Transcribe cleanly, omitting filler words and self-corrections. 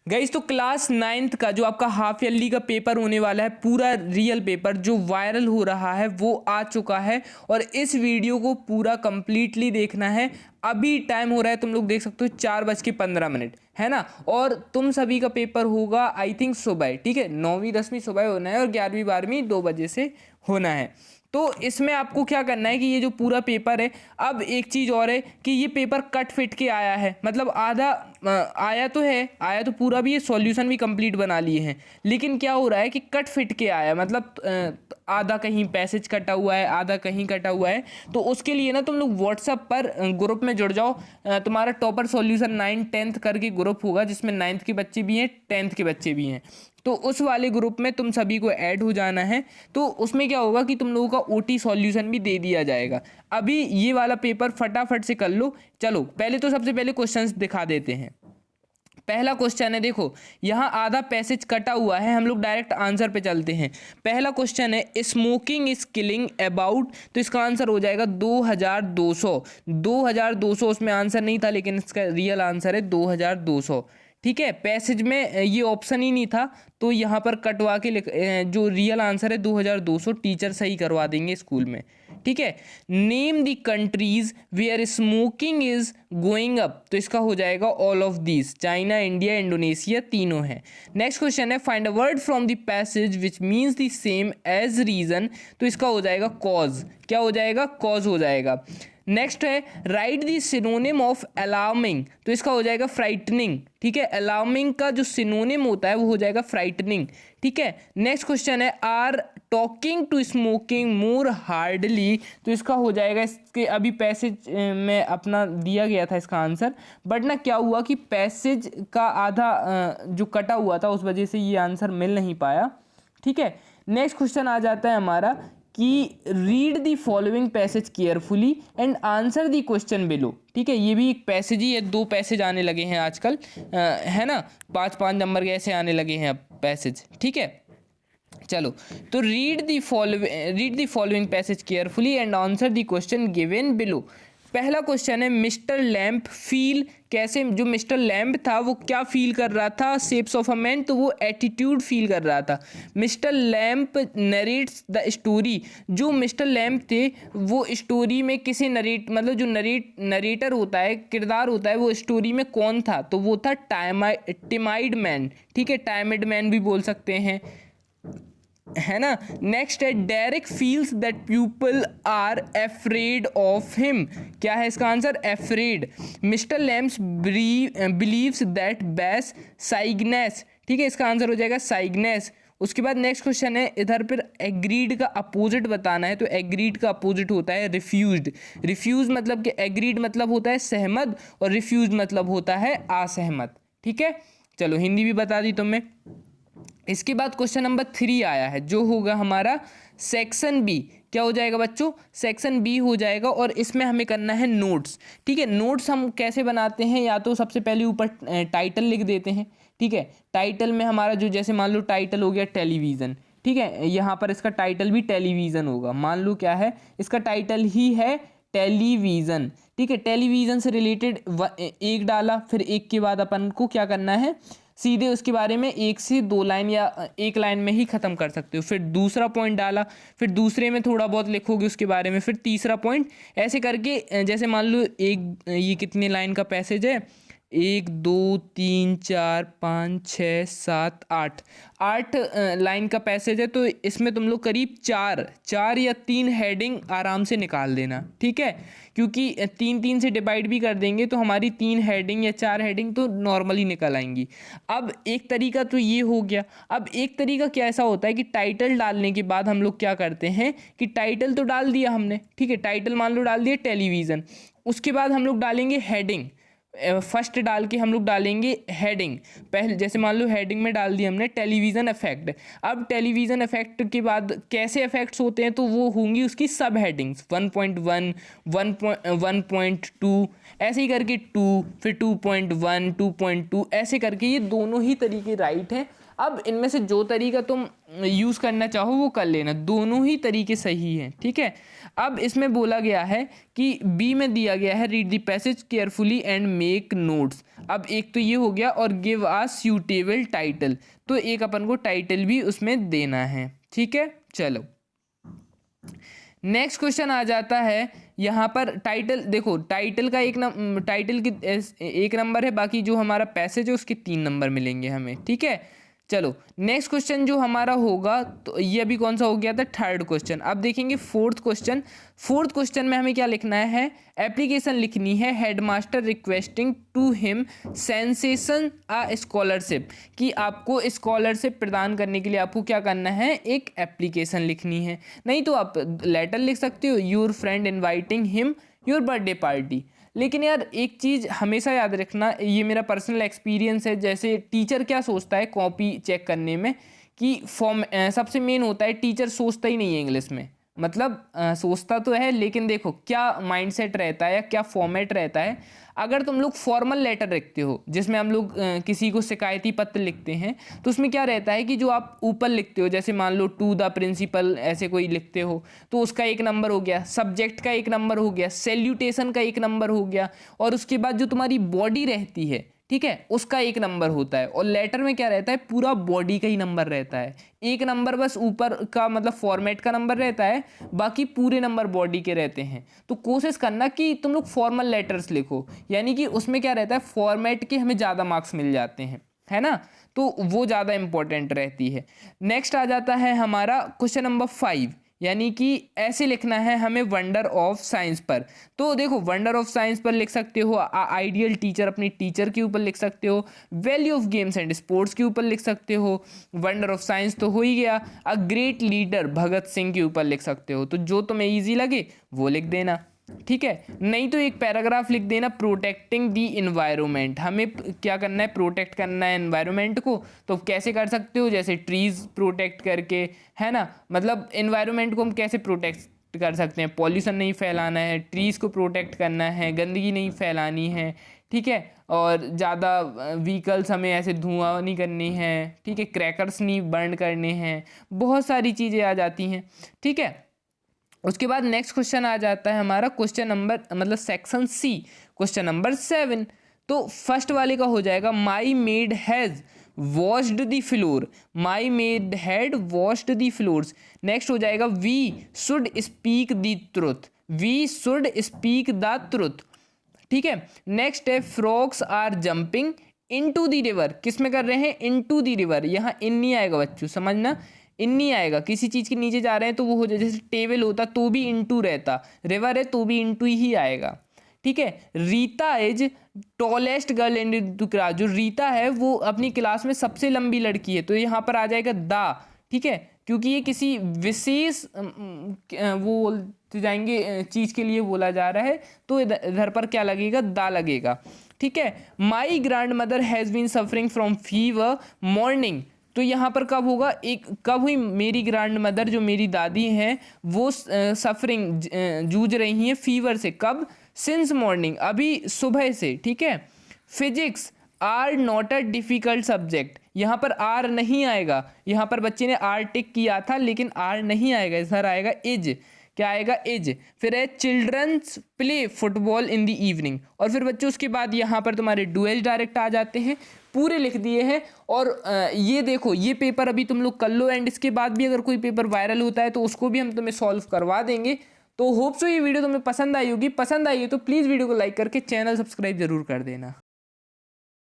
Guys तो class 9th का जो आपका हाफ ईयरली का पेपर होने वाला है, पूरा रियल पेपर जो वायरल हो रहा है वो आ चुका है। और इस वीडियो को पूरा कंप्लीटली देखना है। अभी टाइम हो रहा है, तुम लोग देख सकते हो 4:15 है ना। और तुम सभी का पेपर होगा आई थिंक सुबह, ठीक है, 9वीं 10वीं सुबह होना है और 11वीं 12वीं 2 बजे से होना है। तो इसमें आपको क्या करना है कि ये जो पूरा पेपर है, अब एक चीज़ और है कि ये पेपर कट फिट के आया है, मतलब आधा आया तो है, आया तो पूरा भी है, सॉल्यूशन भी कंप्लीट बना लिए हैं, लेकिन क्या हो रहा है कि कट फिट के आया, मतलब आधा कहीं पैसेज कटा हुआ है, आधा कहीं कटा हुआ है। तो उसके लिए ना तुम लोग व्हाट्सअप पर ग्रुप में जुड़ जाओ। तुम्हारा टॉपर सॉल्यूशन 9 10th करके ग्रुप होगा, जिसमें 9th के बच्चे भी हैं, 10th के बच्चे भी हैं। तो उस वाले ग्रुप में तुम सभी को ऐड हो जाना है। तो उसमें क्या होगा कि तुम लोगों का ओटी सॉल्यूशन भी दे दिया जाएगा। अभी ये वाला पेपर फटाफट से कर लो। चलो पहले तो सबसे पहले क्वेश्चंस दिखा देते हैं। पहला क्वेश्चन है, देखो यहाँ आधा पैसेज कटा हुआ है, हम लोग डायरेक्ट आंसर पे चलते हैं। पहला क्वेश्चन है स्मोकिंग इज किलिंग अबाउट, तो इसका आंसर हो जाएगा 2200। 2200 उसमें आंसर नहीं था, लेकिन इसका रियल आंसर है 2200। ठीक है, पैसेज में ये ऑप्शन ही नहीं था, तो यहाँ पर कटवा के जो रियल आंसर है 2200 टीचर सही करवा देंगे स्कूल में। ठीक है, name the countries where smoking is going up, तो इसका हो जाएगा all of these, China, India, Indonesia तीनों है। नेक्स्ट क्वेश्चन है find a word from the passage which means the same as reason, तो इसका हो जाएगा कॉज, क्या हो जाएगा, कॉज हो जाएगा। नेक्स्ट है right the synonym of alarming, तो इसका हो जाएगा फ्राइटनिंग। ठीक है, अलार्मिंग का जो सिनोनिम होता है वो हो जाएगा फ्राइटनिंग। ठीक है, नेक्स्ट क्वेश्चन है are talking to smoking more hardly, तो इसका हो जाएगा, इसके अभी पैसेज में अपना दिया गया था इसका आंसर, बट ना क्या हुआ कि पैसेज का आधा जो कटा हुआ था उस वजह से ये आंसर मिल नहीं पाया। ठीक है, नेक्स्ट क्वेश्चन आ जाता है हमारा कि read the following passage carefully and answer the question below. ठीक है, ये भी एक पैसेज ही है, 2 पैसेज आने लगे हैं आजकल, है ना, 5-5 नंबर के ऐसे आने लगे हैं अब पैसेज। ठीक है, चलो तो read the following passage carefully and answer the question given below. पहला क्वेश्चन है मिस्टर लैम्प फील, कैसे, जो मिस्टर लैम्प था वो क्या फील कर रहा था, शेप्स ऑफ अ मैन, तो वो एटीट्यूड फील कर रहा था। Mister lamp narrates the story, जो मिस्टर लैम्प थे वो स्टोरी में किसे मतलब जो नरेटर होता है, किरदार होता है, वो स्टोरी में कौन था, तो वो था टाइमाइड मैन। ठीक है, टाइमिड मैन भी बोल सकते हैं, है ना। नेक्स्ट है Derek feels that people are afraid of him, क्या है इसका answer, afraid. Mister Lambs believes that बैस साइग्नेस, ठीक है, इसका आंसर हो जाएगा साइग्नेस। उसके बाद नेक्स्ट क्वेश्चन है, इधर पर एग्रीड का अपोजिट बताना है, तो एग्रीड का अपोजिट होता है रिफ्यूज्ड। रिफ्यूज मतलब कि एग्रीड मतलब होता है सहमत और रिफ्यूज मतलब होता है असहमत। ठीक है, चलो हिंदी भी बता दी तुमने। इसके बाद क्वेश्चन नंबर 3 आया है, जो होगा हमारा सेक्शन बी, क्या हो जाएगा बच्चों, सेक्शन बी हो जाएगा, और इसमें हमें करना है नोट्स। ठीक है, नोट्स हम कैसे बनाते हैं, या तो सबसे पहले ऊपर टाइटल लिख देते हैं। ठीक है, टाइटल में हमारा जो, जैसे मान लो टाइटल हो गया टेलीविज़न, ठीक है, यहाँ पर इसका टाइटल भी टेलीविज़न होगा, मान लो क्या है, इसका टाइटल ही है टेलीविज़न। ठीक है, टेलीविज़न से रिलेटेड एक डाला, फिर एक के बाद अपन को क्या करना है, सीधे उसके बारे में 1 से 2 लाइन या 1 लाइन में ही ख़त्म कर सकते हो। फिर दूसरा पॉइंट डाला, फिर दूसरे में थोड़ा बहुत लिखोगे उसके बारे में, फिर तीसरा पॉइंट, ऐसे करके जैसे मान लो ये कितने लाइन का पैसेज है, 1 2 3 4 5 6 7 8 लाइन का पैसेज है, तो इसमें तुम लोग करीब 4 या 3 हेडिंग आराम से निकाल देना। ठीक है, क्योंकि 3 से डिवाइड भी कर देंगे तो हमारी 3 हेडिंग या 4 हेडिंग तो नॉर्मली निकल आएंगी। अब एक तरीका तो ये हो गया। अब एक तरीका क्या ऐसा होता है कि टाइटल डालने के बाद हम लोग क्या करते हैं कि टाइटल तो डाल दिया हमने, ठीक है, टाइटल मान लो डाल दिया टेलीविज़न, उसके बाद हम लोग डालेंगे हेडिंग, फर्स्ट डाल के हम लोग डालेंगे हेडिंग, पहले जैसे मान लो हेडिंग में डाल दिया हमने टेलीविज़न इफेक्ट। अब टेलीविज़न इफेक्ट के बाद कैसे इफेक्ट्स होते हैं, तो वो होंगी उसकी सब हेडिंग्स 1.1 1.2 ऐसे ही करके 2, फिर 2.1 2.2 ऐसे करके, ये दोनों ही तरीके राइट हैं। अब इनमें से जो तरीका तुम यूज़ करना चाहो वो कर लेना, दोनों ही तरीके सही हैं, ठीक है। अब इसमें बोला गया है कि बी में दिया गया है read the passage carefully and make notes. अब एक तो ये हो गया, और गिव आ सूटेबल टाइटल, तो एक अपन को टाइटल भी उसमें देना है, ठीक है। चलो नेक्स्ट क्वेश्चन आ जाता है यहाँ पर। टाइटल देखो, टाइटल का टाइटल की 1 नंबर है, बाकी जो हमारा पैसेज है उसके 3 नंबर मिलेंगे हमें, ठीक है। चलो नेक्स्ट क्वेश्चन जो हमारा होगा, तो ये अभी कौन सा हो गया था, 3rd क्वेश्चन। अब देखेंगे 4th क्वेश्चन। 4th क्वेश्चन में हमें क्या लिखना है, एप्लीकेशन लिखनी है headmaster requesting to him sensation a scholarship, कि आपको स्कॉलरशिप प्रदान करने के लिए आपको क्या करना है, एक एप्लीकेशन लिखनी है। नहीं तो आप लेटर लिख सकते हो, your friend inviting him your birthday party. लेकिन यार एक चीज़ हमेशा याद रखना, ये मेरा पर्सनल एक्सपीरियंस है, जैसे टीचर क्या सोचता है कॉपी चेक करने में, कि फॉर्म सबसे मेन होता है, टीचर सोचता ही नहीं है इंग्लिश में, मतलब सोचता तो है लेकिन देखो क्या माइंडसेट रहता है या क्या फॉर्मेट रहता है। अगर तुम लोग फॉर्मल लेटर लिखते हो जिसमें हम लोग किसी को शिकायती पत्र लिखते हैं, तो उसमें क्या रहता है कि जो आप ऊपर लिखते हो, जैसे मान लो टू द प्रिंसिपल ऐसे कोई लिखते हो, तो उसका 1 नंबर हो गया, सब्जेक्ट का 1 नंबर हो गया, सैल्यूटेशन का 1 नंबर हो गया, और उसके बाद जो तुम्हारी बॉडी रहती है, ठीक है, उसका 1 नंबर होता है। और लेटर में क्या रहता है, पूरा बॉडी का ही नंबर रहता है। 1 नंबर बस ऊपर का मतलब फॉर्मेट का नंबर रहता है, बाकी पूरे नंबर बॉडी के रहते हैं। तो कोशिश करना कि तुम लोग फॉर्मल लेटर्स लिखो, यानी कि उसमें क्या रहता है, फॉर्मेट के हमें ज़्यादा मार्क्स मिल जाते हैं, है ना, तो वो ज़्यादा इंपॉर्टेंट रहती है। नेक्स्ट आ जाता है हमारा क्वेश्चन नंबर 5, यानी कि ऐसे लिखना है हमें वंडर ऑफ साइंस पर। तो देखो वंडर ऑफ साइंस पर लिख सकते हो, आइडियल टीचर अपनी टीचर के ऊपर लिख सकते हो, value of games and sports के ऊपर लिख सकते हो, वंडर ऑफ साइंस तो हो ही गया, a great leader Bhagat Singh के ऊपर लिख सकते हो। तो जो तुम्हें ईजी लगे वो लिख देना, ठीक है। नहीं तो एक पैराग्राफ लिख देना, प्रोटेक्टिंग दी इन्वायरमेंट, हमें क्या करना है, प्रोटेक्ट करना है एनवायरनमेंट को। तो कैसे कर सकते हो, जैसे ट्रीज प्रोटेक्ट करके, है ना, मतलब एनवायरनमेंट को हम कैसे प्रोटेक्ट कर सकते हैं, पॉल्यूशन नहीं फैलाना है, ट्रीज़ को प्रोटेक्ट करना है, गंदगी नहीं फैलानी है, ठीक है, और ज़्यादा व्हीकल्स हमें ऐसे धुआं नहीं करनी है, ठीक है, क्रैकर्स नहीं बर्न करने हैं, बहुत सारी चीज़ें आ जाती हैं, ठीक है। उसके बाद नेक्स्ट क्वेश्चन आ जाता है हमारा क्वेश्चन नंबर मतलब सेक्शन सी, क्वेश्चन नंबर 7। तो फर्स्ट वाले का हो जाएगा my maid has washed the floor, my maid had washed the floors. Next हो जाएगा we should speak the truth, we should speak the truth, ठीक है। नेक्स्ट है frogs are jumping into the river, किस में कर रहे हैं, इनटू द रिवर, यहाँ इन नहीं आएगा बच्चों, समझना, इन नहीं आएगा, किसी चीज़ के नीचे जा रहे हैं तो वो हो जाए, जैसे टेबल होता तो भी इनटू रहता, रिवर है तो भी इनटू ही आएगा, ठीक है। Rita is tallest girl in the class, जो रीता है वो अपनी क्लास में सबसे लंबी लड़की है, तो यहाँ पर आ जाएगा दा, ठीक है, क्योंकि ये किसी विशेष वो जाएंगे चीज़ के लिए बोला जा रहा है, तो इधर पर क्या लगेगा, दा लगेगा, ठीक है। My grand mother has been suffering from fever morning, तो यहाँ पर कब होगा, एक कब हुई, मेरी ग्रैंड मदर जो मेरी दादी हैं वो सफरिंग जूझ रही हैं फीवर से, कब, सिंस मॉर्निंग, अभी सुबह से, ठीक है। Physics are not a difficult subject, यहाँ पर आर नहीं आएगा, यहाँ पर बच्चे ने आर टिक किया था लेकिन आर नहीं आएगा, इधर आएगा इज, क्या आएगा, इज। फिर है childrens play football in the evening, और फिर बच्चों उसके बाद यहाँ पर तुम्हारे डुएल डायरेक्ट आ जाते हैं, पूरे लिख दिए हैं। और ये देखो ये पेपर अभी तुम लोग कर लो, एंड इसके बाद भी अगर कोई पेपर वायरल होता है तो उसको भी हम तुम्हें सॉल्व करवा देंगे। तो होप सो ये वीडियो तुम्हें पसंद आई होगी, पसंद आई है तो प्लीज़ वीडियो को लाइक करके चैनल सब्सक्राइब जरूर कर देना।